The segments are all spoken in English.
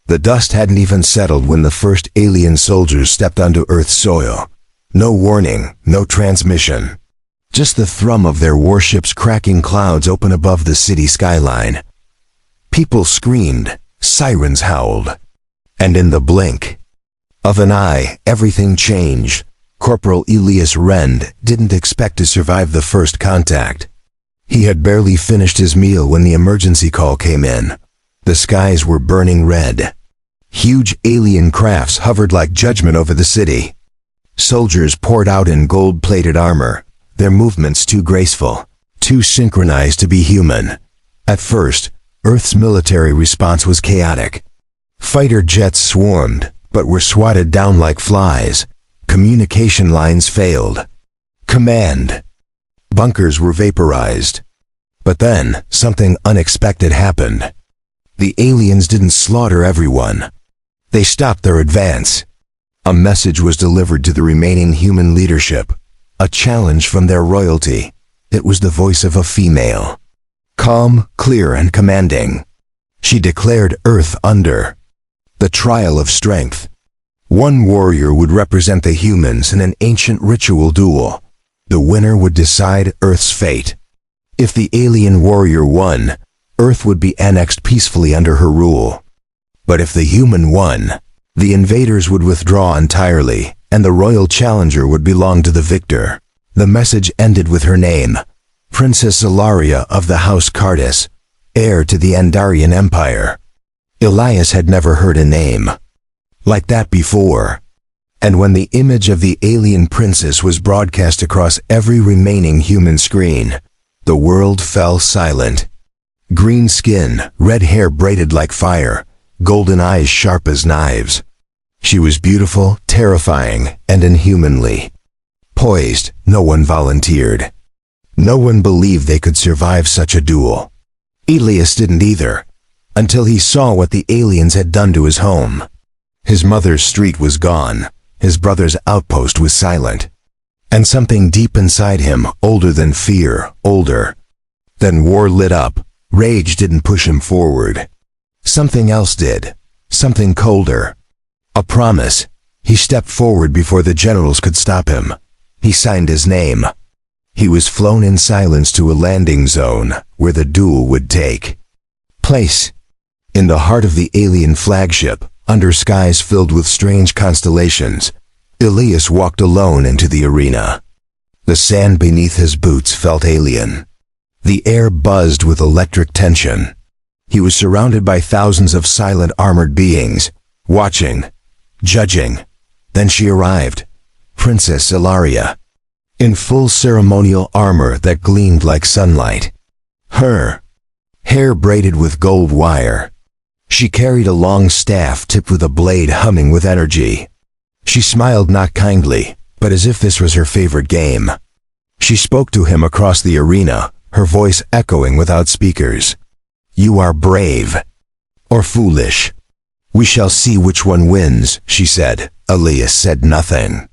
The dust hadn't even settled when the first alien soldiers stepped onto Earth's soil. No warning, no transmission. Just the thrum of their warships cracking clouds open above the city skyline. People screamed, sirens howled. And in the blink of an eye, everything changed. Corporal Elias Wren didn't expect to survive the first contact. He had barely finished his meal when the emergency call came in. The skies were burning red. Huge alien crafts hovered like judgment over the city. Soldiers poured out in gold-plated armor, their movements too graceful, too synchronized to be human. At first, Earth's military response was chaotic. Fighter jets swarmed, but were swatted down like flies. Communication lines failed. Command. Bunkers were vaporized. But then, something unexpected happened. The aliens didn't slaughter everyone. They stopped their advance. A message was delivered to the remaining human leadership. A challenge from their royalty. It was the voice of a female. Calm, clear, and commanding. She declared Earth under the trial of strength. One warrior would represent the humans in an ancient ritual duel. The winner would decide Earth's fate. If the alien warrior won, Earth would be annexed peacefully under her rule. But if the human won, the invaders would withdraw entirely, and the royal challenger would belong to the victor. The message ended with her name, Princess Xelaria of the House Cardis, heir to the Andarian Empire. Elias had never heard a name like that before. And when the image of the alien princess was broadcast across every remaining human screen, the world fell silent. Green skin, red hair braided like fire, golden eyes sharp as knives. She was beautiful, terrifying, and inhumanly poised. No one volunteered. No one believed they could survive such a duel. Elias didn't either, until he saw what the aliens had done to his home. His mother's street was gone. His brother's outpost was silent. And something deep inside him, older than fear, older than war, lit up. Rage didn't push him forward. Something else did. Something colder. A promise. He stepped forward before the generals could stop him. He signed his name. He was flown in silence to a landing zone where the duel would take place. In the heart of the alien flagship, under skies filled with strange constellations, Elias walked alone into the arena. The sand beneath his boots felt alien. The air buzzed with electric tension. He was surrounded by thousands of silent armored beings, watching, judging. Then she arrived, Princess Xelaria, in full ceremonial armor that gleamed like sunlight. Her hair braided with gold wire. She carried a long staff tipped with a blade humming with energy. She smiled not kindly, but as if this was her favorite game. She spoke to him across the arena, her voice echoing without speakers. You are brave. Or foolish. We shall see which one wins, she said. Elias said nothing.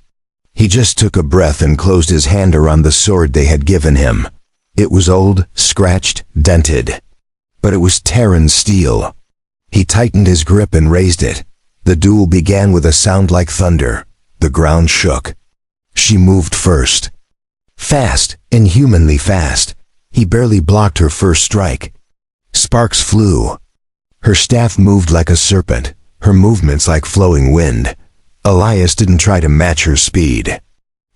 He just took a breath and closed his hand around the sword they had given him. It was old, scratched, dented. But it was Terran steel. He tightened his grip and raised it. The duel began with a sound like thunder. The ground shook. She moved first. Fast, inhumanly fast. He barely blocked her first strike. Sparks flew. Her staff moved like a serpent, her movements like flowing wind. Elias didn't try to match her speed.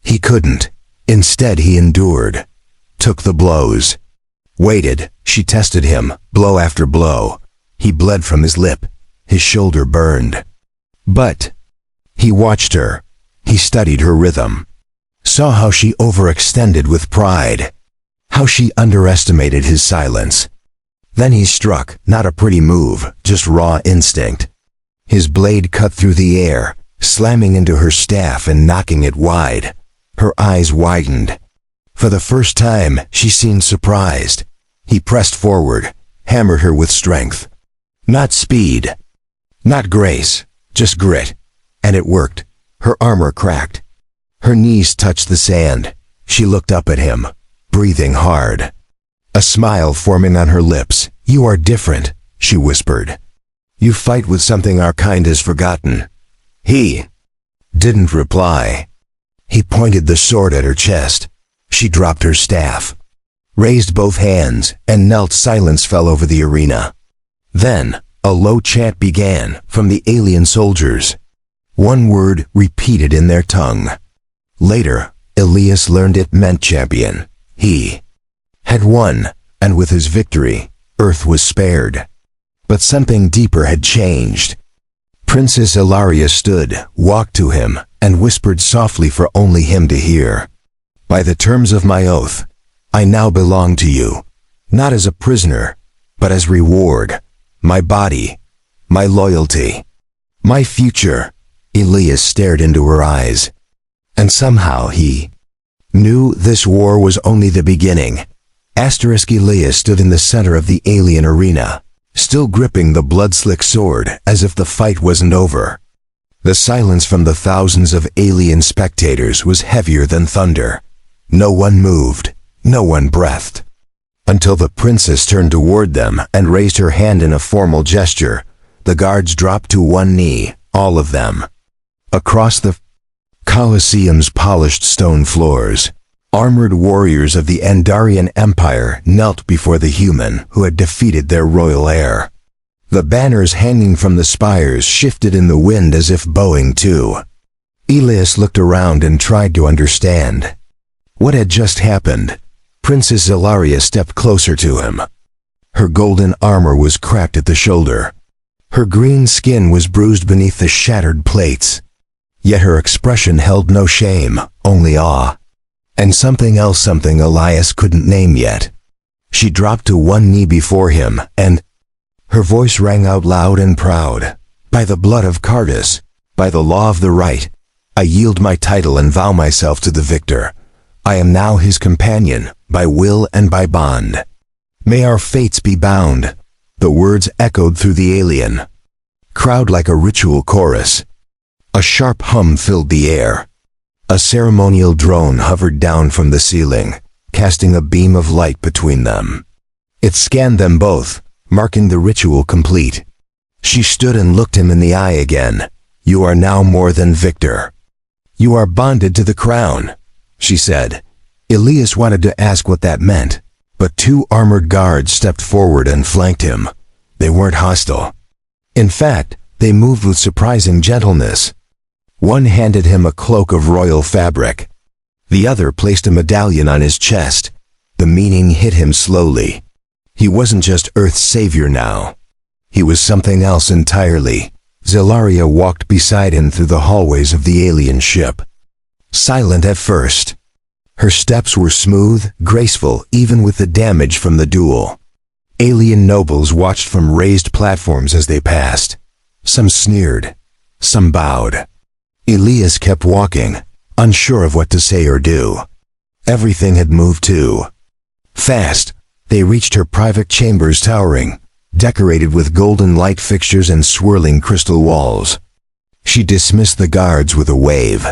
He couldn't. Instead, he endured. Took the blows. Waited. She tested him, blow after blow. He bled from his lip. His shoulder burned. But he watched her. He studied her rhythm. Saw how she overextended with pride. How she underestimated his silence. Then he struck, not a pretty move, just raw instinct. His blade cut through the air, slamming into her staff and knocking it wide. Her eyes widened. For the first time, she seemed surprised. He pressed forward, hammered her with strength. Not speed. Not grace. Just grit. And it worked. Her armor cracked. Her knees touched the sand. She looked up at him, breathing hard. A smile forming on her lips. You are different, she whispered. You fight with something our kind has forgotten." He didn't reply. He pointed the sword at her chest. She dropped her staff, raised both hands, and knelt. Silence fell over the arena. Then, a low chant began from the alien soldiers. One word repeated in their tongue. Later, Elias learned it meant champion. He had won, and with his victory, Earth was spared. But something deeper had changed. Princess Xelaria stood, walked to him, and whispered softly for only him to hear. "By the terms of my oath, I now belong to you, not as a prisoner, but as reward. My body, my loyalty, my future." Elias stared into her eyes. And somehow he knew this war was only the beginning. Elias stood in the center of the alien arena, still gripping the blood-slick sword as if the fight wasn't over. The silence from the thousands of alien spectators was heavier than thunder. No one moved, no one breathed. Until the princess turned toward them and raised her hand in a formal gesture, the guards dropped to one knee, all of them. Across the Colosseum's polished stone floors, armored warriors of the Andarian Empire knelt before the human who had defeated their royal heir. The banners hanging from the spires shifted in the wind as if bowing too. Elias looked around and tried to understand what had just happened. Princess Xelaria stepped closer to him. Her golden armor was cracked at the shoulder. Her green skin was bruised beneath the shattered plates. Yet her expression held no shame, only awe. And something else, something Elias couldn't name yet. She dropped to one knee before him, and her voice rang out loud and proud. "By the blood of Cardus, by the law of the right, I yield my title and vow myself to the victor. I am now his companion, by will and by bond. May our fates be bound." The words echoed through the alien crowd like a ritual chorus. A sharp hum filled the air. A ceremonial drone hovered down from the ceiling, casting a beam of light between them. It scanned them both, marking the ritual complete. She stood and looked him in the eye again. "You are now more than victor. You are bonded to the crown," she said. Elias wanted to ask what that meant, but two armored guards stepped forward and flanked him. They weren't hostile. In fact, they moved with surprising gentleness. One handed him a cloak of royal fabric. The other placed a medallion on his chest. The meaning hit him slowly. He wasn't just Earth's savior now. He was something else entirely. Xelaria walked beside him through the hallways of the alien ship. Silent at first. Her steps were smooth, graceful, even with the damage from the duel. Alien nobles watched from raised platforms as they passed. Some sneered, some bowed. Elias kept walking, unsure of what to say or do. Everything had moved too fast. They reached her private chambers, towering, decorated with golden light fixtures and swirling crystal walls. She dismissed the guards with a wave.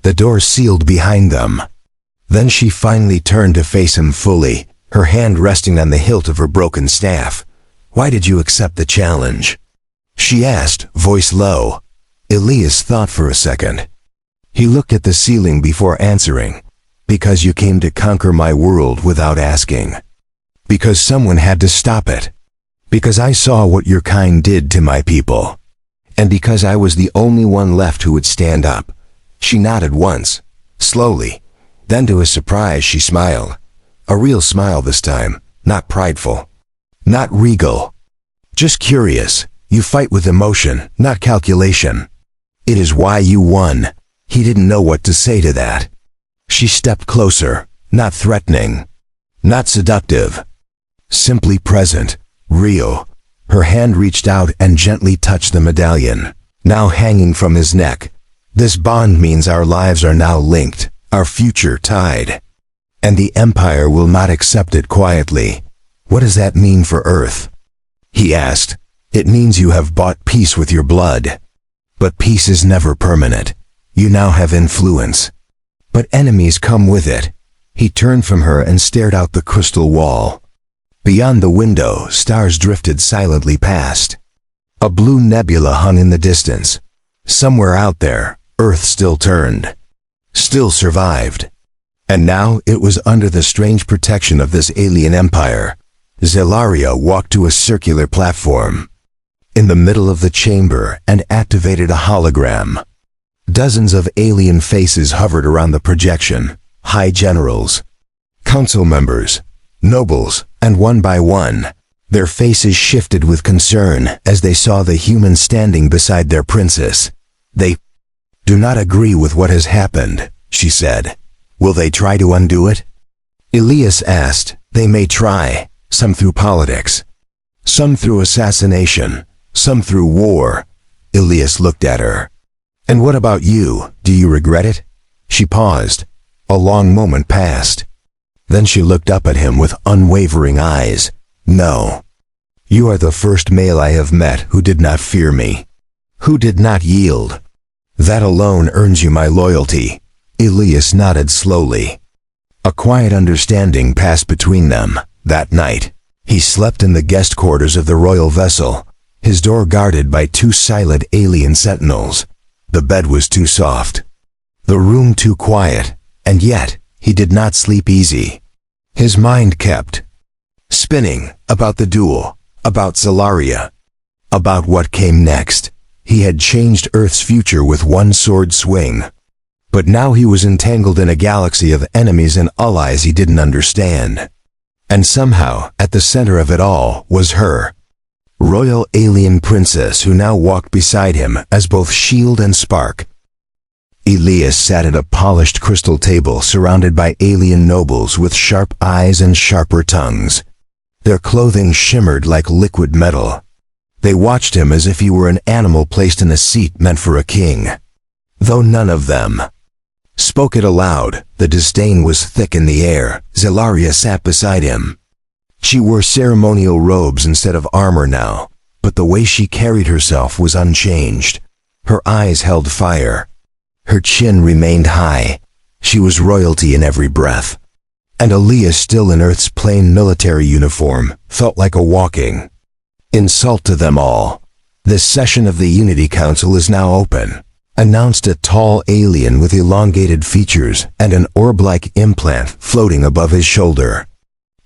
The door sealed behind them. Then she finally turned to face him fully, her hand resting on the hilt of her broken staff. "Why did you accept the challenge?" she asked, voice low. Elias thought for a second. He looked at the ceiling before answering. "Because you came to conquer my world without asking. Because someone had to stop it. Because I saw what your kind did to my people. And because I was the only one left who would stand up." She nodded once, slowly. Then to his surprise she smiled. A real smile this time, not prideful, not regal. Just curious. You fight with emotion, not calculation. It is why you won. He didn't know what to say to that. She stepped closer, not threatening, not seductive. Simply present, real. Her hand reached out and gently touched the medallion, now hanging from his neck. "This bond means our lives are now linked, our future tied. And the Empire will not accept it quietly." "What does that mean for Earth?" he asked. "It means you have bought peace with your blood. But peace is never permanent. You now have influence. But enemies come with it." He turned from her and stared out the crystal wall. Beyond the window, stars drifted silently past. A blue nebula hung in the distance. Somewhere out there, Earth still turned, still survived. And now it was under the strange protection of this alien empire. Xelaria walked to a circular platform in the middle of the chamber and activated a hologram. Dozens of alien faces hovered around the projection, high generals, council members, nobles, and one by one, their faces shifted with concern as they saw the human standing beside their princess. They do not agree with what has happened, she said. Will they try to undo it? Elias asked. They may try, some through politics, some through assassination, some through war. Elias looked at her. And what about you? Do you regret it? She paused. A long moment passed. Then she looked up at him with unwavering eyes. No. You are the first male I have met who did not fear me, who did not yield. That alone earns you my loyalty. Elias nodded slowly. A quiet understanding passed between them. That night, he slept in the guest quarters of the royal vessel, his door guarded by 2 silent alien sentinels. The bed was too soft, the room too quiet, and yet he did not sleep easy. His mind kept spinning about the duel, about Xelaria, about what came next. He had changed Earth's future with one sword swing. But now he was entangled in a galaxy of enemies and allies he didn't understand. And somehow, at the center of it all, was her, royal alien princess, who now walked beside him as both shield and spark. Elias sat at a polished crystal table surrounded by alien nobles with sharp eyes and sharper tongues. Their clothing shimmered like liquid metal. They watched him as if he were an animal placed in a seat meant for a king. Though none of them spoke it aloud, the disdain was thick in the air. Xelaria sat beside him. She wore ceremonial robes instead of armor now, but the way she carried herself was unchanged. Her eyes held fire. Her chin remained high. She was royalty in every breath. And Elias, still in Earth's plain military uniform, felt like a walking insult to them all. This session of the Unity Council is now open, announced a tall alien with elongated features and an orb-like implant floating above his shoulder.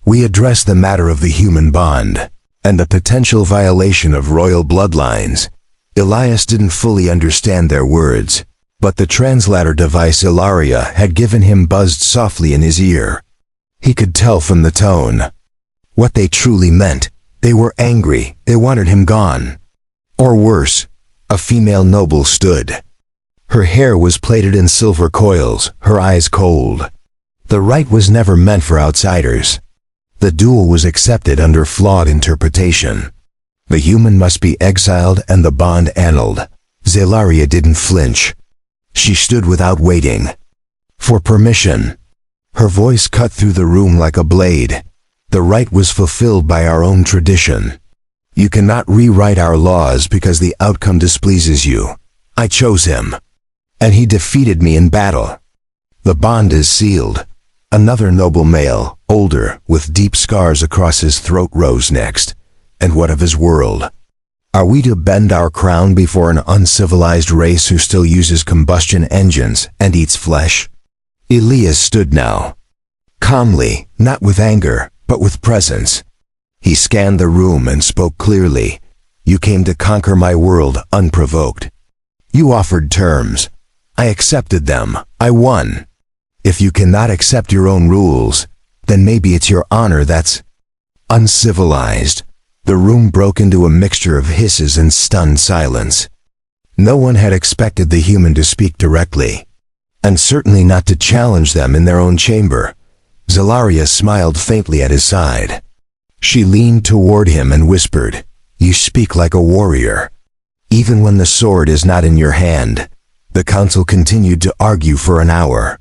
We address the matter of the human bond and the potential violation of royal bloodlines. Elias didn't fully understand their words, but the translator device Xelaria had given him buzzed softly in his ear. He could tell from the tone what they truly meant. They were angry. They wanted him gone. Or worse, a female noble stood. Her hair was plaited in silver coils, her eyes cold. The rite was never meant for outsiders. The duel was accepted under flawed interpretation. The human must be exiled and the bond annulled. Xelaria didn't flinch. She stood without waiting for permission. Her voice cut through the room like a blade. The rite was fulfilled by our own tradition. You cannot rewrite our laws because the outcome displeases you. I chose him, and he defeated me in battle. The bond is sealed. Another noble male, older, with deep scars across his throat, rose next. And what of his world? Are we to bend our crown before an uncivilized race who still uses combustion engines and eats flesh? Elias stood now, calmly, not with anger, but with presence. He scanned the room and spoke clearly. You came to conquer my world unprovoked. You offered terms. I accepted them. I won. If you cannot accept your own rules, then maybe it's your honor that's uncivilized. The room broke into a mixture of hisses and stunned silence. No one had expected the human to speak directly, and certainly not to challenge them in their own chamber. Xelaria smiled faintly at his side. She leaned toward him and whispered, "You speak like a warrior." Even when the sword is not in your hand. The council continued to argue for an hour.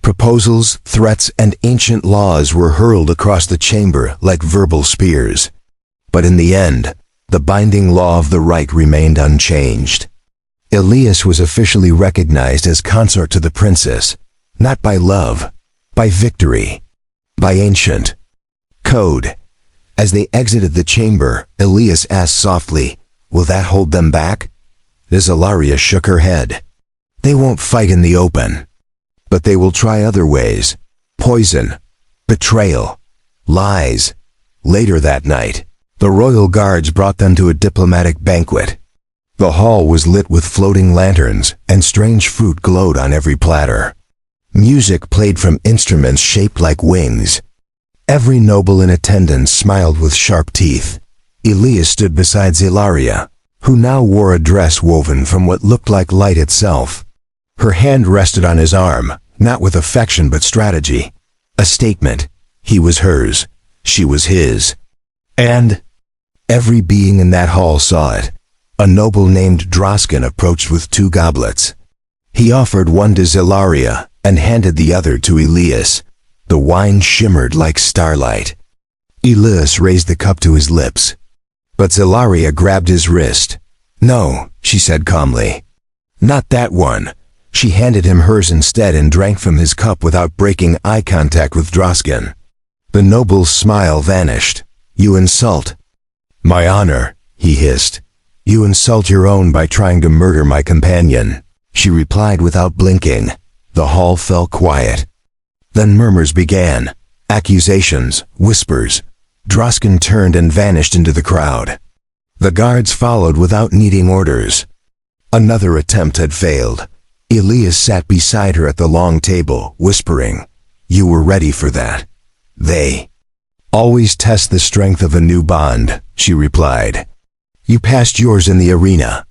Proposals, threats, and ancient laws were hurled across the chamber like verbal spears. But in the end, the binding law of the rite remained unchanged. Elias was officially recognized as consort to the princess, not by love, by victory, by ancient code. As they exited the chamber, Elias asked softly, Will that hold them back? Xelaria shook her head. They won't fight in the open. But they will try other ways. Poison, betrayal, lies. Later that night, the royal guards brought them to a diplomatic banquet. The hall was lit with floating lanterns, and strange fruit glowed on every platter. Music played from instruments shaped like wings. Every noble in attendance smiled with sharp teeth. Elias stood beside Xelaria, who now wore a dress woven from what looked like light itself. Her hand rested on his arm, not with affection but strategy. A statement. He was hers. She was his. And every being in that hall saw it. A noble named Droskin approached with 2 goblets. He offered one to Xelaria and handed the other to Elias. The wine shimmered like starlight. Elias raised the cup to his lips. But Xelaria grabbed his wrist. No, she said calmly. Not that one. She handed him hers instead and drank from his cup without breaking eye contact with Droskin. The noble's smile vanished. You insult my honor, he hissed. You insult your own by trying to murder my companion, she replied without blinking. The hall fell quiet. Then murmurs began. Accusations, whispers. Droskin turned and vanished into the crowd. The guards followed without needing orders. Another attempt had failed. Elias sat beside her at the long table, whispering, You were ready for that. They always test the strength of a new bond, she replied. You passed yours in the arena.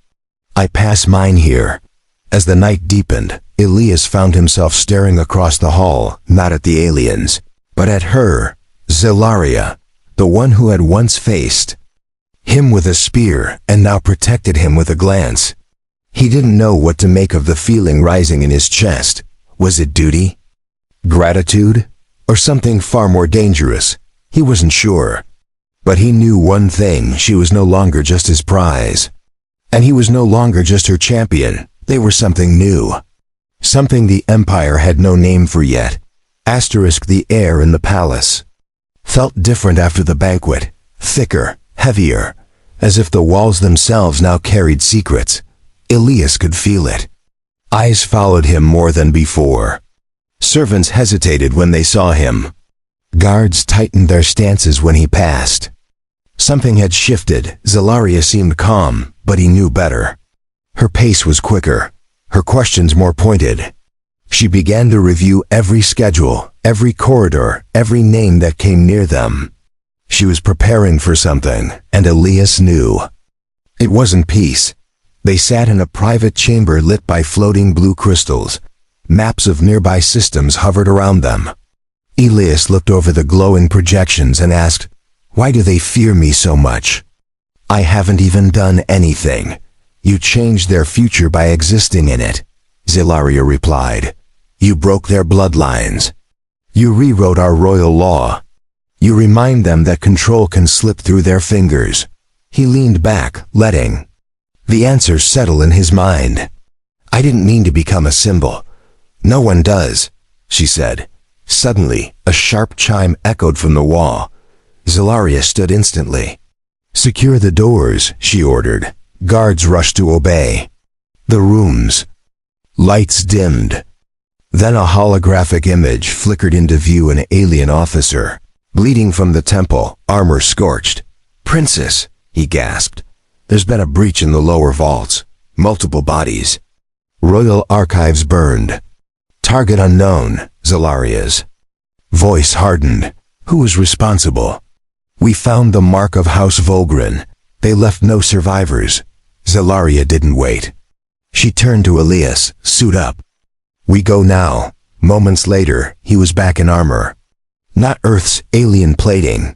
I pass mine here. As the night deepened, Elias found himself staring across the hall, not at the aliens, but at her, Xelaria, the one who had once faced him with a spear and now protected him with a glance. He didn't know what to make of the feeling rising in his chest. Was it duty? Gratitude? Or something far more dangerous? He wasn't sure. But he knew one thing, she was no longer just his prize. And he was no longer just her champion. They were something new. Something the Empire had no name for yet. The air in the palace felt different after the banquet. Thicker, heavier, as if the walls themselves now carried secrets. Elias could feel it. Eyes followed him more than before. Servants hesitated when they saw him. Guards tightened their stances when he passed. Something had shifted. Xelaria seemed calm, but he knew better. Her pace was quicker, her questions more pointed. She began to review every schedule, every corridor, every name that came near them. She was preparing for something, and Elias knew. It wasn't peace. They sat in a private chamber lit by floating blue crystals. Maps of nearby systems hovered around them. Elias looked over the glowing projections and asked, Why do they fear me so much? I haven't even done anything. You changed their future by existing in it, Xelaria replied. You broke their bloodlines. You rewrote our royal law. You remind them that control can slip through their fingers. He leaned back, letting the answer settle in his mind. I didn't mean to become a symbol. No one does, she said. Suddenly, a sharp chime echoed from the wall. Xelaria stood instantly. Secure the doors, she ordered. Guards rushed to obey. The rooms. Lights dimmed. Then a holographic image flickered into view, an alien officer, bleeding from the temple, armor scorched. Princess, he gasped. There's been a breach in the lower vaults. Multiple bodies. Royal archives burned. Target unknown, Xelaria's voice hardened. Who was responsible? We found the mark of House Volgren. They left no survivors. Xelaria didn't wait. She turned to Elias, suit up. We go now. Moments later, he was back in armor. Not Earth's alien plating.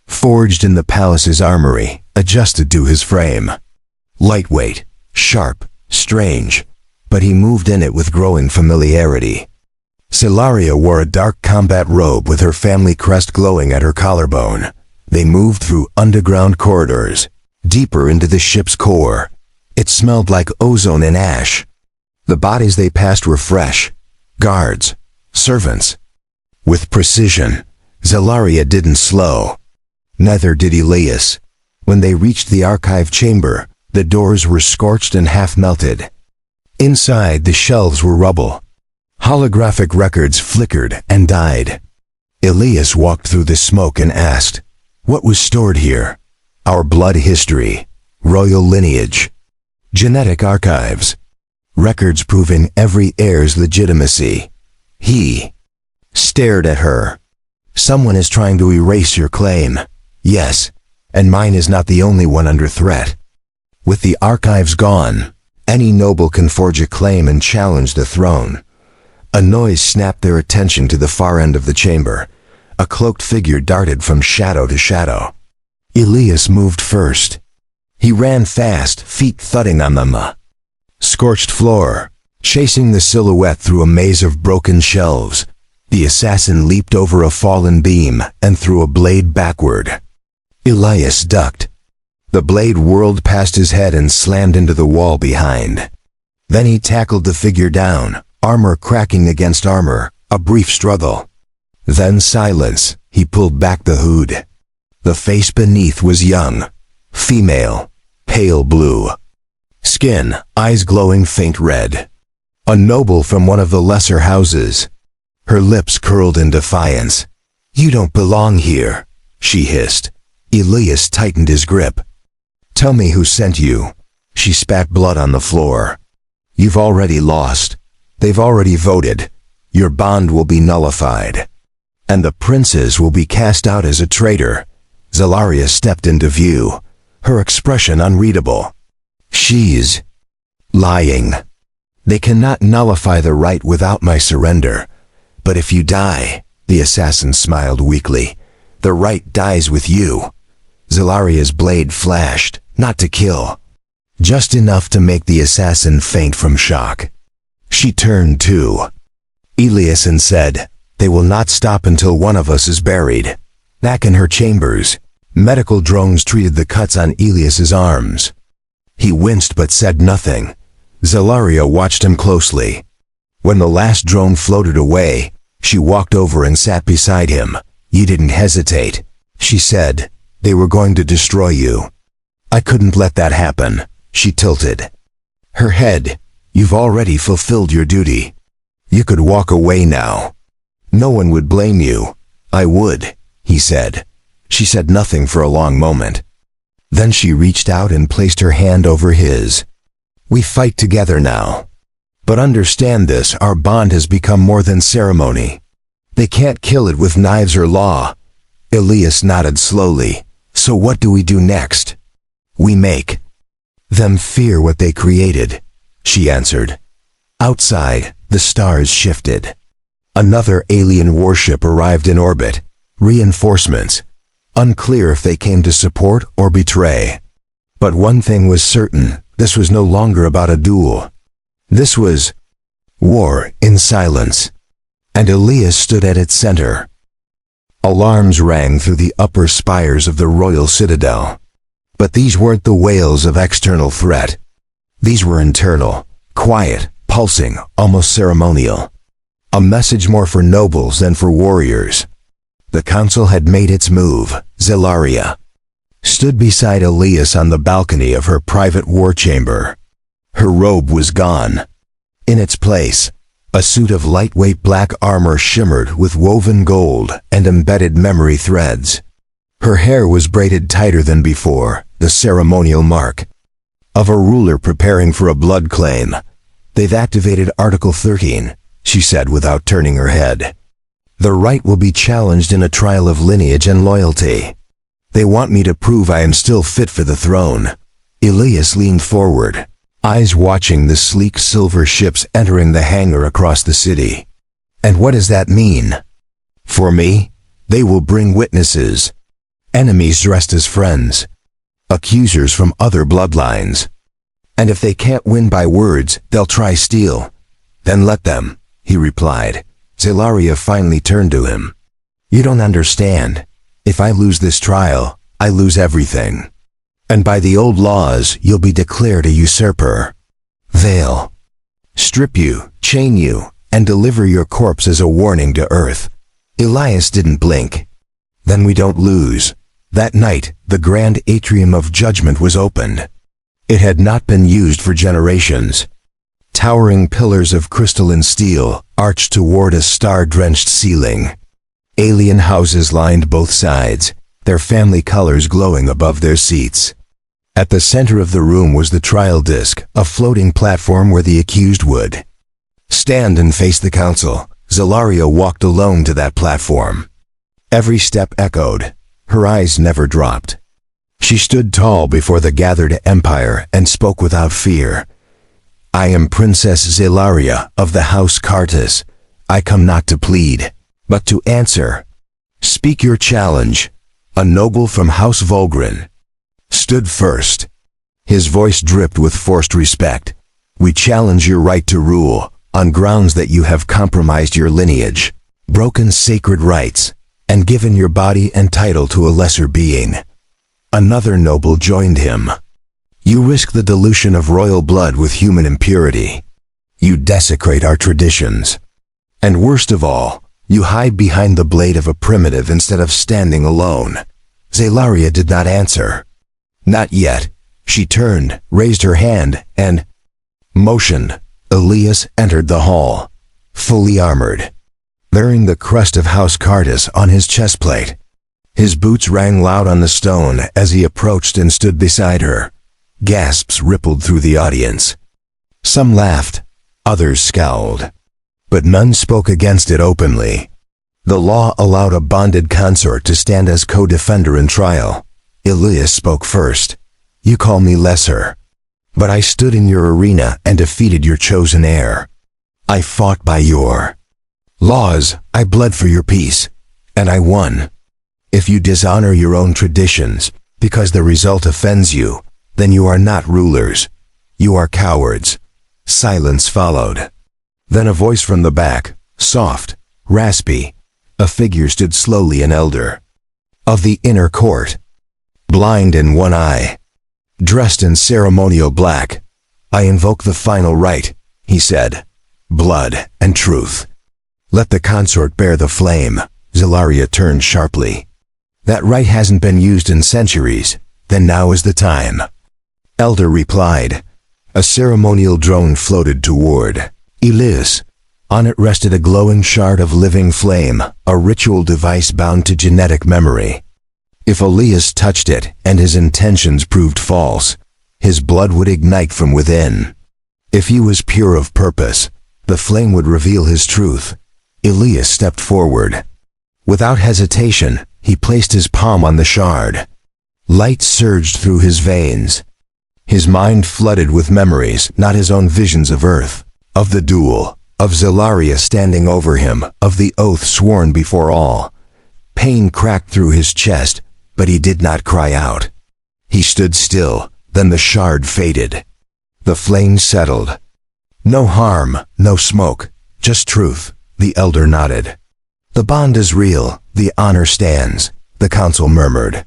Forged in the palace's armory, adjusted to his frame. Lightweight, sharp, strange, but he moved in it with growing familiarity. Xelaria wore a dark combat robe with her family crest glowing at her collarbone. They moved through underground corridors, deeper into the ship's core. It smelled like ozone and ash. The bodies they passed were fresh. Guards, servants. With precision, Xelaria didn't slow. Neither did Elias. When they reached the archive chamber, The doors were scorched and half-melted. Inside, the shelves were rubble. Holographic records flickered and died. Elias walked through the smoke and asked, "What was stored here?" "Our blood history, royal lineage, genetic archives, records proving every heir's legitimacy." He stared at her. "Someone is trying to erase your claim." "Yes, and mine is not the only one under threat. With the archives gone, any noble can forge a claim and challenge the throne." A noise snapped their attention to the far end of the chamber. A cloaked figure darted from shadow to shadow. Elias moved first. He ran fast, feet thudding on the scorched floor, chasing the silhouette through a maze of broken shelves. The assassin leaped over a fallen beam and threw a blade backward. Elias ducked. The blade whirled past his head and slammed into the wall behind. Then he tackled the figure down, armor cracking against armor, a brief struggle. Then silence. He pulled back the hood. The face beneath was young, female, pale blue. Skin, eyes glowing faint red. A noble from one of the lesser houses. Her lips curled in defiance. "You don't belong here," she hissed. Elias tightened his grip. "Tell me who sent you." She spat blood on the floor. "You've already lost. They've already voted. Your bond will be nullified. And the princess will be cast out as a traitor." Xelaria stepped into view, her expression unreadable. "She's lying. They cannot nullify the right without my surrender. But if you die," the assassin smiled weakly, "the right dies with you." Xelaria's blade flashed, not to kill, just enough to make the assassin faint from shock. She turned to Elias and said, "They will not stop until one of us is buried." Back in her chambers, medical drones treated the cuts on Elias's arms. He winced but said nothing. Xelaria watched him closely. When the last drone floated away, she walked over and sat beside him. "You didn't hesitate," she said. "They were going to destroy you." "I couldn't let that happen." She tilted her head. "You've already fulfilled your duty. You could walk away now. No one would blame you." "I would," he said. She said nothing for a long moment. Then she reached out and placed her hand over his. "We fight together now. But understand this, our bond has become more than ceremony. They can't kill it with knives or law." Elias nodded slowly. "So what do we do next?" "We make them fear what they created," she answered. Outside, the stars shifted. Another alien warship arrived in orbit. Reinforcements. Unclear if they came to support or betray. But one thing was certain, this was no longer about a duel. This was war in silence. And Elias stood at its center. Alarms rang through the upper spires of the royal citadel. But these weren't the wails of external threat. These were internal, quiet, pulsing, almost ceremonial. A message more for nobles than for warriors. The council had made its move. Xelaria stood beside Elias on the balcony of her private war chamber. Her robe was gone. In its place, a suit of lightweight black armor shimmered with woven gold and embedded memory threads. Her hair was braided tighter than before, the ceremonial mark of a ruler preparing for a blood claim. "They've activated Article 13, she said without turning her head. "The right will be challenged in a trial of lineage and loyalty. They want me to prove I am still fit for the throne." Elias leaned forward, eyes watching the sleek silver ships entering the hangar across the city. "And what does that mean?" "For me, they will bring witnesses. Enemies dressed as friends. Accusers from other bloodlines. And if they can't win by words, they'll try steel." "Then let them," he replied. Xelaria finally turned to him. "You don't understand. If I lose this trial, I lose everything. And by the old laws, you'll be declared a usurper. They'll strip you, chain you, and deliver your corpse as a warning to Earth." Elias didn't blink. "Then we don't lose." That night, the grand atrium of judgment was opened. It had not been used for generations. Towering pillars of crystalline steel arched toward a star-drenched ceiling. Alien houses lined both sides, their family colors glowing above their seats. At the center of the room was the trial disc, a floating platform where the accused would stand and face the council. Xelaria walked alone to that platform. Every step echoed. Her eyes never dropped. She stood tall before the gathered empire and spoke without fear. "I am Princess Xelaria of the House Cartus. I come not to plead, but to answer. Speak your challenge." A noble from House Volgren stood first. His voice dripped with forced respect. "We challenge your right to rule, on grounds that you have compromised your lineage, broken sacred rites, and given your body and title to a lesser being." Another noble joined him. "You risk the dilution of royal blood with human impurity. You desecrate our traditions. And worst of all, you hide behind the blade of a primitive instead of standing alone." Xelaria did not answer. Not yet. She turned, raised her hand, and motioned. Elias entered the hall, fully armored, bearing the crest of House Cartus on his chestplate. His boots rang loud on the stone as he approached and stood beside her. Gasps rippled through the audience. Some laughed, others scowled, but none spoke against it openly. The law allowed a bonded consort to stand as co-defender in trial. Elias spoke first. "You call me lesser, but I stood in your arena and defeated your chosen heir. I fought by your laws, I bled for your peace, and I won. If you dishonor your own traditions because the result offends you, then you are not rulers. You are cowards." Silence followed. Then a voice from the back, soft, raspy. A figure stood slowly, an elder of the inner court, blind in one eye, dressed in ceremonial black. "I invoke the final right," he said. "Blood and truth. Let the consort bear the flame." Xelaria turned sharply. "That right hasn't been used in centuries. Then now is the time." Elder replied. A ceremonial drone floated toward Elias. On it rested a glowing shard of living flame, a ritual device bound to genetic memory. If Elias touched it and his intentions proved false, his blood would ignite from within. If he was pure of purpose, the flame would reveal his truth. Elias stepped forward. Without hesitation, he placed his palm on the shard. Light surged through his veins. His mind flooded with memories, not his own visions of Earth, of the duel, of Xelaria standing over him, of the oath sworn before all. Pain cracked through his chest, but he did not cry out. He stood still, then the shard faded. The flame settled. "No harm, no smoke, just truth," the elder nodded. "The bond is real, the honor stands," the council murmured.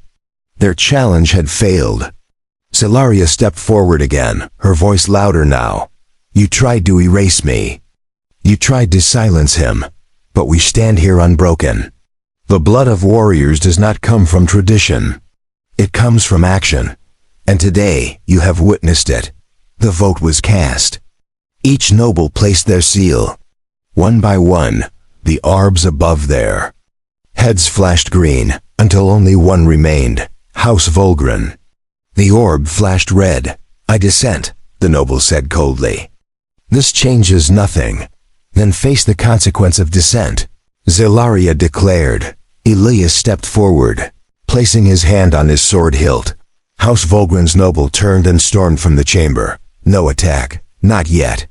Their challenge had failed. Xelaria stepped forward again, her voice louder now. "You tried to erase me. You tried to silence him, but we stand here unbroken. The blood of warriors does not come from tradition. It comes from action, and today you have witnessed it." The vote was cast. Each noble placed their seal. One by one, the orbs above their heads flashed green, until only one remained, House Volgren. The orb flashed red. "I dissent," the noble said coldly. "This changes nothing." "Then face the consequence of dissent," Xelaria declared. Elias stepped forward, placing his hand on his sword hilt. House Volgren's noble turned and stormed from the chamber. No attack, not yet.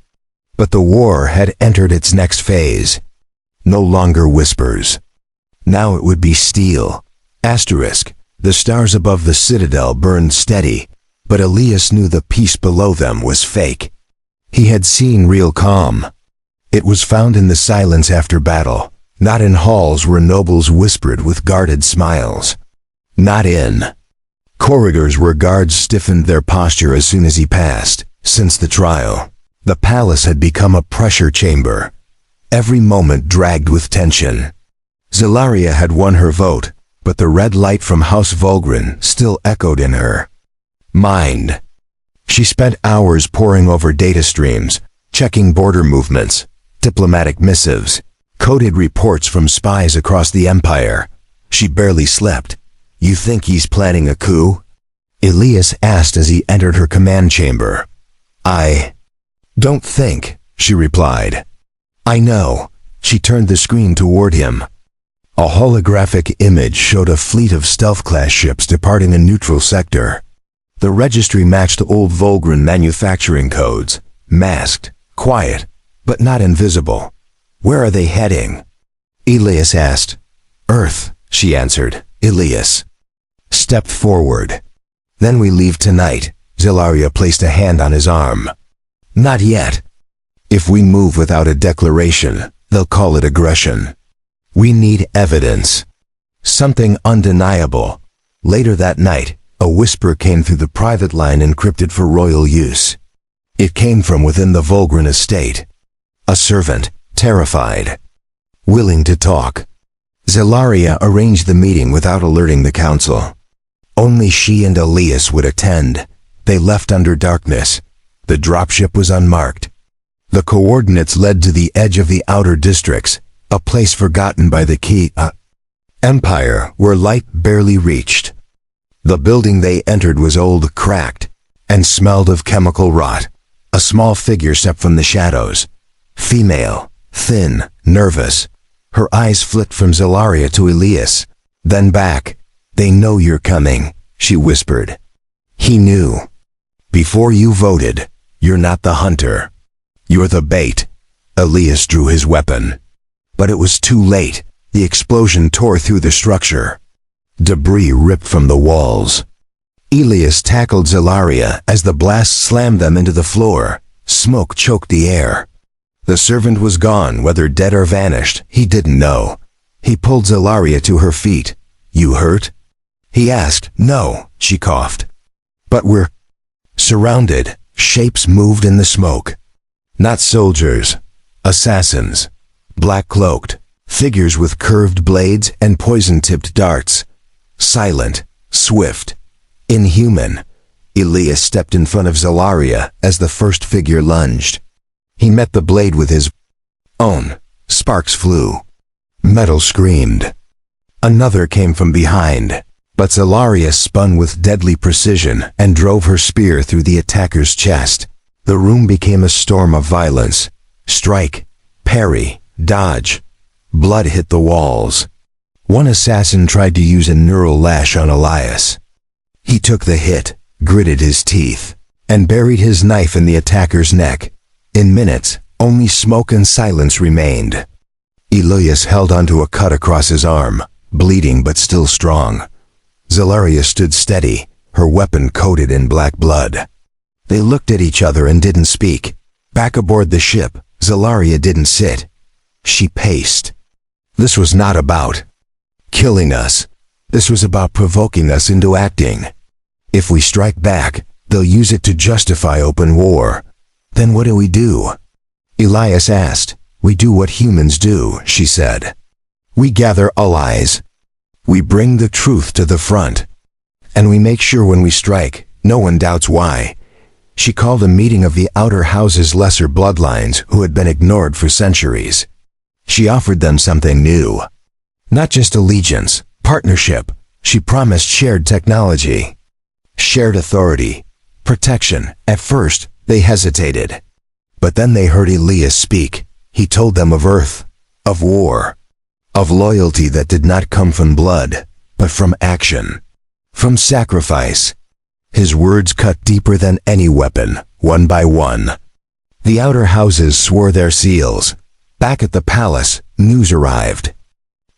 But the war had entered its next phase. No longer whispers. Now it would be steel. Asterisk. The stars above the citadel burned steady, but Elias knew the peace below them was fake. He had seen real calm. It was found in the silence after battle, not in halls where nobles whispered with guarded smiles. Not in corridors where guards stiffened their posture as soon as he passed. Since the trial, the palace had become a pressure chamber. Every moment dragged with tension. Xelaria had won her vote, but the red light from House Volgren still echoed in her mind. She spent hours poring over data streams, checking border movements, diplomatic missives, coded reports from spies across the empire. She barely slept. "You think he's planning a coup?" Elias asked as he entered her command chamber. "I don't think," she replied. "I know." She turned the screen toward him. A holographic image showed a fleet of stealth-class ships departing a neutral sector. The registry matched old Volgren manufacturing codes, masked, quiet, but not invisible. "Where are they heading?" Elias asked. "Earth," she answered. Elias stepped forward. "Then we leave tonight." Xelaria placed a hand on his arm. "Not yet. If we move without a declaration, they'll call it aggression. We need evidence. Something undeniable." Later that night, a whisper came through the private line encrypted for royal use. It came from within the Volgren estate. A servant, terrified, willing to talk. Xelaria arranged the meeting without alerting the council. Only she and Elias would attend. They left under darkness. The dropship was unmarked. The coordinates led to the edge of the outer districts, a place forgotten by the key empire where light barely reached. The building they entered was old, cracked, and smelled of chemical rot. A small figure stepped from the shadows. Female, thin, nervous. Her eyes flicked from Xelaria to Elias, then back. "They know you're coming," she whispered. He knew. "Before you voted, you're not the hunter. You're the bait." Elias drew his weapon. But it was too late. The explosion tore through the structure. Debris ripped from the walls. Elias tackled Xelaria as the blast slammed them into the floor. Smoke choked the air. The servant was gone, whether dead or vanished, he didn't know. He pulled Xelaria to her feet. "You hurt?" he asked. "No," she coughed. "But we're surrounded." Shapes moved in the smoke. Not soldiers. Assassins. Black-cloaked. Figures with curved blades and poison-tipped darts. Silent. Swift. Inhuman. Elias stepped in front of Xelaria as the first figure lunged. He met the blade with his own. Sparks flew. Metal screamed. Another came from behind, but Xelaria spun with deadly precision and drove her spear through the attacker's chest. The room became a storm of violence. Strike, parry, dodge. Blood hit the walls. One assassin tried to use a neural lash on Elias. He took the hit, gritted his teeth, and buried his knife in the attacker's neck. In minutes, only smoke and silence remained. Elias held onto a cut across his arm, bleeding but still strong. Xelaria stood steady, her weapon coated in black blood. They looked at each other and didn't speak. Back aboard the ship, Xelaria didn't sit. She paced. This was not about killing us. This was about provoking us into acting. If we strike back, they'll use it to justify open war. Then what do we do? Elias asked. We do what humans do, she said. We gather allies. We bring the truth to the front. And we make sure when we strike, no one doubts why. She called a meeting of the outer house's lesser bloodlines who had been ignored for centuries. She offered them something new. Not just allegiance, partnership. She promised shared technology. Shared authority. Protection. At first, they hesitated. But then they heard Elias speak. He told them of Earth, of war, of loyalty that did not come from blood, but from action, from sacrifice. His words cut deeper than any weapon, one by one. The outer houses swore their seals. Back at the palace, news arrived.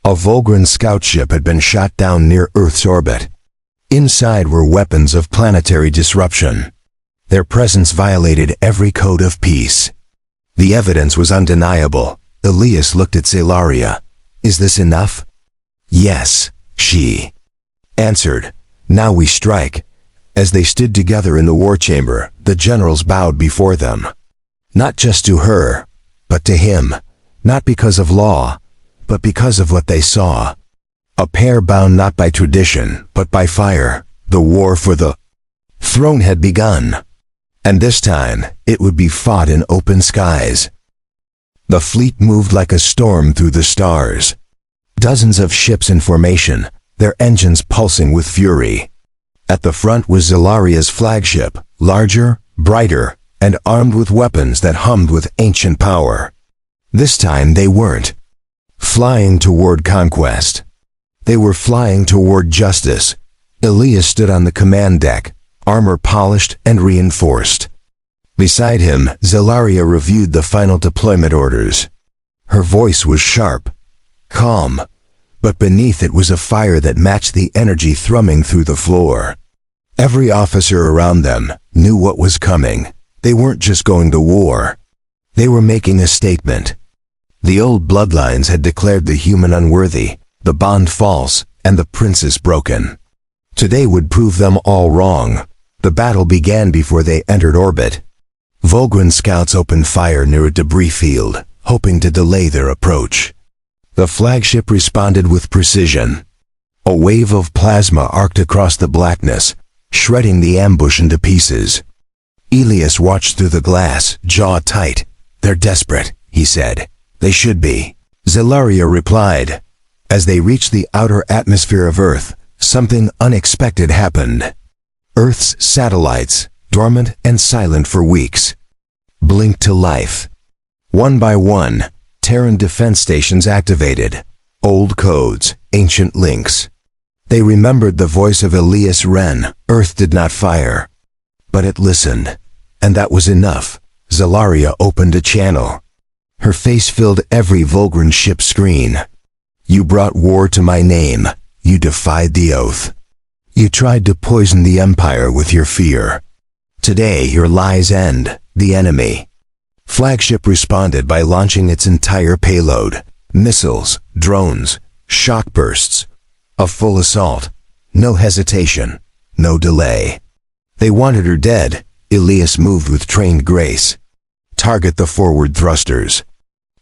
A Volgren scout ship had been shot down near Earth's orbit. Inside were weapons of planetary disruption. Their presence violated every code of peace. The evidence was undeniable. Elias looked at Xelaria. Is this enough? Yes, she answered. Now we strike. As they stood together in the war chamber, the generals bowed before them. Not just to her, but to him. Not because of law, but because of what they saw. A pair bound not by tradition, but by fire. The war for the throne had begun. And this time, it would be fought in open skies. The fleet moved like a storm through the stars. Dozens of ships in formation, their engines pulsing with fury. At the front was Xelaria's flagship, larger, brighter, and armed with weapons that hummed with ancient power. This time they weren't flying toward conquest. They were flying toward justice. Elias stood on the command deck, armor polished and reinforced. Beside him, Xelaria reviewed the final deployment orders. Her voice was sharp, calm, but beneath it was a fire that matched the energy thrumming through the floor. Every officer around them knew what was coming. They weren't just going to war. They were making a statement. The old bloodlines had declared the human unworthy, the bond false, and the princess broken. Today would prove them all wrong. The battle began before they entered orbit. Volgren scouts opened fire near a debris field, hoping to delay their approach. The flagship responded with precision. A wave of plasma arced across the blackness, shredding the ambush into pieces. Elias watched through the glass, jaw tight. "They're desperate," he said. "They should be." Xelaria replied. As they reached the outer atmosphere of Earth, something unexpected happened. Earth's satellites, dormant and silent for weeks, blinked to life. One by one, Terran defense stations activated. Old codes, ancient links. They remembered the voice of Elias Wren. Earth did not fire, but it listened. And that was enough. Xelaria opened a channel. Her face filled every Volgren ship screen. "You brought war to my name. You defied the oath. You tried to poison the Empire with your fear. Today your lies end. The enemy." Flagship responded by launching its entire payload. Missiles, drones, shock bursts. A full assault. No hesitation. No delay. They wanted her dead. Elias moved with trained grace. "Target the forward thrusters.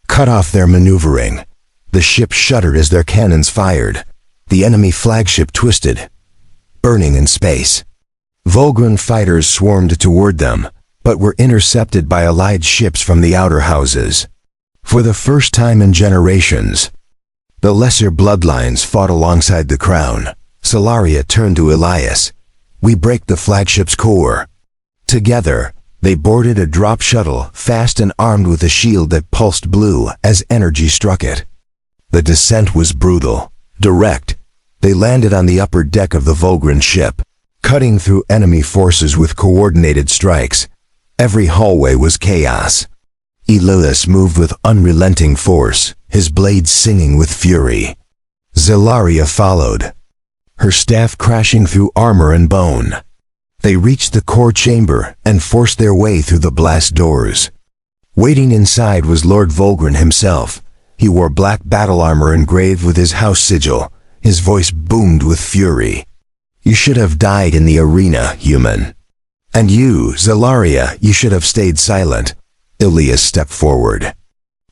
Cut off their maneuvering." The ship shuddered as their cannons fired. The enemy flagship twisted, burning in space. Volgren fighters swarmed toward them, but were intercepted by allied ships from the outer houses. For the first time in generations, the lesser bloodlines fought alongside the crown. Xelaria turned to Elias. "We break the flagship's core." Together, they boarded a drop shuttle, fast and armed with a shield that pulsed blue as energy struck it. The descent was brutal, direct. They landed on the upper deck of the Volgren ship, cutting through enemy forces with coordinated strikes. Every hallway was chaos. Elias moved with unrelenting force, his blades singing with fury. Xelaria followed, her staff crashing through armor and bone. They reached the core chamber and forced their way through the blast doors. Waiting inside was Lord Volgren himself. He wore black battle armor engraved with his house sigil. His voice boomed with fury. "You should have died in the arena, human. And you, Xelaria, you should have stayed silent." Elias stepped forward.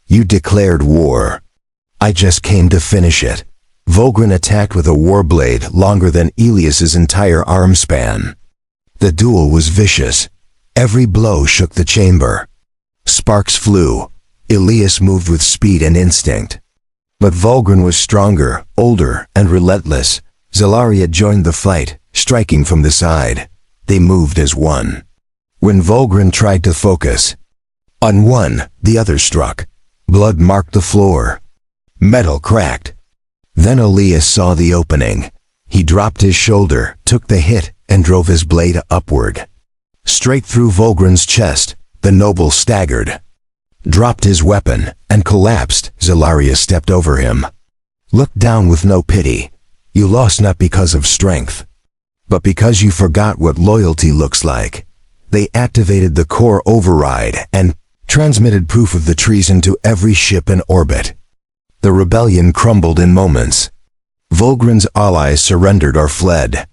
"You declared war. I just came to finish it." Volgren attacked with a warblade longer than Elias's entire arm span. The duel was vicious. Every blow shook the chamber. Sparks flew. Elias moved with speed and instinct. But Volgren was stronger, older, and relentless. Xelaria joined the fight, striking from the side. They moved as one. When Volgren tried to focus on one, the other struck. Blood marked the floor. Metal cracked. Then Elias saw the opening. He dropped his shoulder, took the hit, and drove his blade upward. Straight through Volgren's chest, the noble staggered, dropped his weapon, and collapsed. Xelaria stepped over him, looked down with no pity. "You lost not because of strength, but because you forgot what loyalty looks like." They activated the core override and transmitted proof of the treason to every ship in orbit. The rebellion crumbled in moments. Volgren's allies surrendered or fled.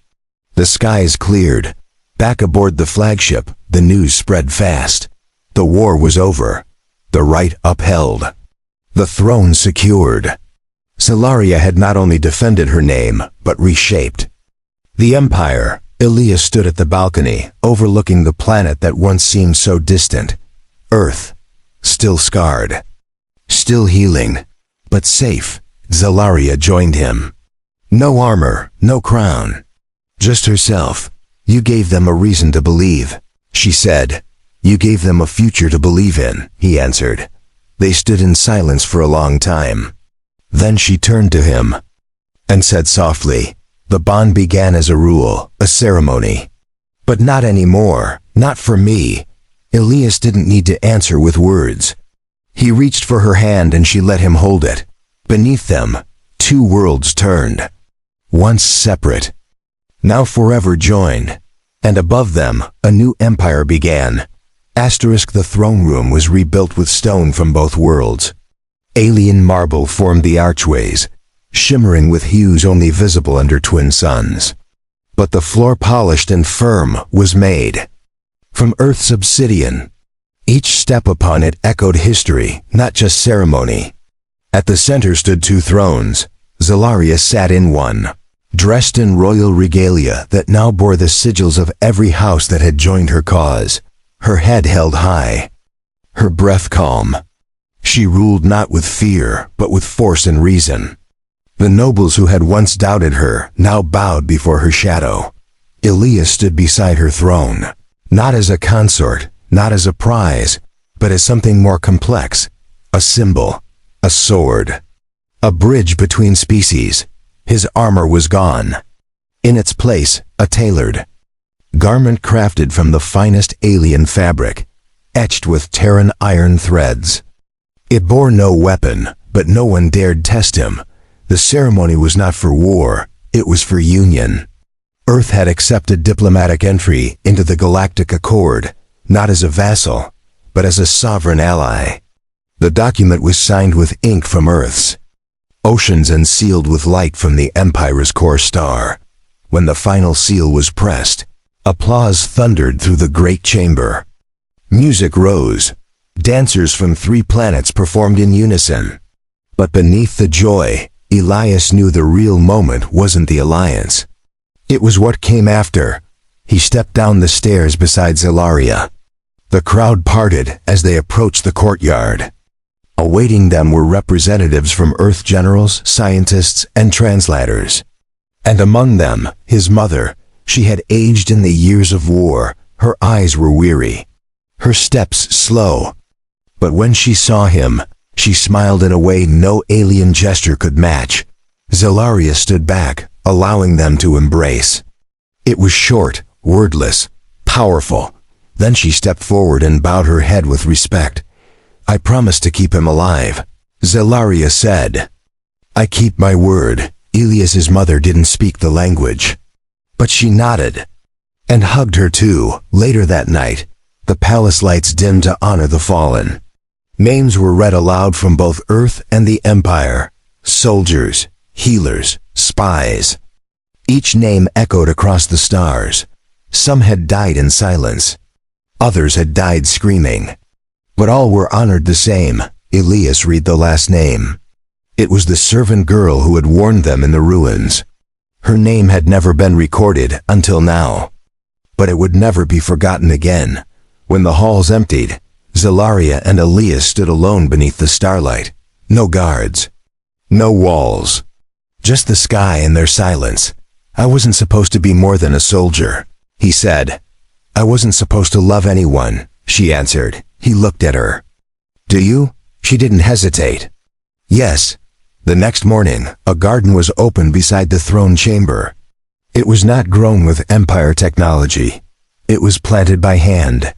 The skies cleared. Back aboard the flagship, the news spread fast. The war was over. The right upheld. The throne secured. Xelaria had not only defended her name, but reshaped the empire, Elias stood at the balcony, overlooking the planet that once seemed so distant. Earth. Still scarred. Still healing. But safe. Xelaria joined him. No armor, no crown. Just herself. You gave them a reason to believe, she said. You gave them a future to believe in, he answered. They stood in silence for a long time. Then she turned to him and said softly, "The bond began as a rule, a ceremony. But not anymore, not for me." Elias didn't need to answer with words. He reached for her hand and she let him hold it. Beneath them, two worlds turned. Once separate, now forever joined. And above them, a new empire began. The throne room was rebuilt with stone from both worlds. Alien marble formed the archways, shimmering with hues only visible under twin suns. But the floor, polished and firm, was made from Earth's obsidian. Each step upon it echoed history, not just ceremony. At the center stood two thrones. Xelaria sat in one, dressed in royal regalia that now bore the sigils of every house that had joined her cause. Her head held high, her breath calm. She ruled not with fear, but with force and reason. The nobles who had once doubted her now bowed before her shadow. Elias stood beside her throne, not as a consort, not as a prize, but as something more complex, a symbol, a sword, a bridge between species. His armor was gone. In its place, a tailored garment crafted from the finest alien fabric, etched with Terran iron threads. It bore no weapon, but no one dared test him. The ceremony was not for war, it was for union. Earth had accepted diplomatic entry into the Galactic Accord, not as a vassal, but as a sovereign ally. The document was signed with ink from Earth's oceans and sealed with light from the Empire's core star. When the final seal was pressed, applause thundered through the great chamber. Music rose. Dancers from 3 planets performed in unison. But beneath the joy, Elias knew the real moment wasn't the alliance. It was what came after. He stepped down the stairs beside Xelaria. The crowd parted as they approached the courtyard. Awaiting them were representatives from Earth generals, scientists, and translators. And among them, his mother. She had aged in the years of war. Her eyes were weary, her steps slow. But when she saw him, she smiled in a way no alien gesture could match. Xelaria stood back, allowing them to embrace. It was short, wordless, powerful. Then she stepped forward and bowed her head with respect. "I promise to keep him alive," Xelaria said. "I keep my word." Elias's mother didn't speak the language, but she nodded and hugged her too. Later that night, the palace lights dimmed to honor the fallen. Names were read aloud from both Earth and the Empire. Soldiers, healers, spies. Each name echoed across the stars. Some had died in silence. Others had died screaming. But all were honored the same. Elias read the last name. It was the servant girl who had warned them in the ruins. Her name had never been recorded until now. But it would never be forgotten again. When the halls emptied, Xelaria and Elias stood alone beneath the starlight. No guards. No walls. Just the sky and their silence. "I wasn't supposed to be more than a soldier," he said. "I wasn't supposed to love anyone," she answered. He looked at her. "Do you?" She didn't hesitate. "Yes." The next morning, a garden was opened beside the throne chamber. It was not grown with Empire technology. It was planted by hand.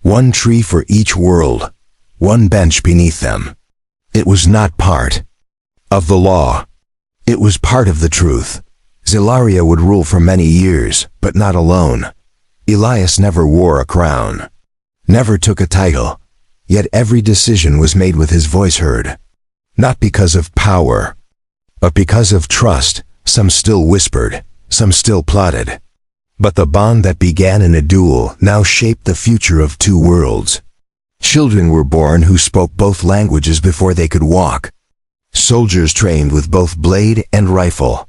1 tree for each world. 1 bench beneath them. It was not part of the law. It was part of the truth. Xelaria would rule for many years, but not alone. Elias never wore a crown, never took a title, yet every decision was made with his voice heard. Not because of power, but because of trust. Some still whispered, some still plotted. But the bond that began in a duel now shaped the future of 2 worlds. Children were born who spoke both languages before they could walk. Soldiers trained with both blade and rifle.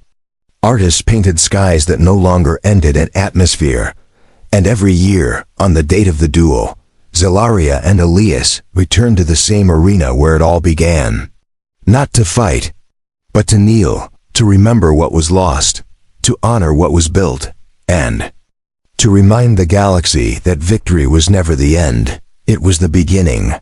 Artists painted skies that no longer ended at atmosphere. And every year, on the date of the duel, Xelaria and Elias returned to the same arena where it all began. Not to fight, but to kneel, to remember what was lost, to honor what was built, and to remind the galaxy that victory was never the end, it was the beginning.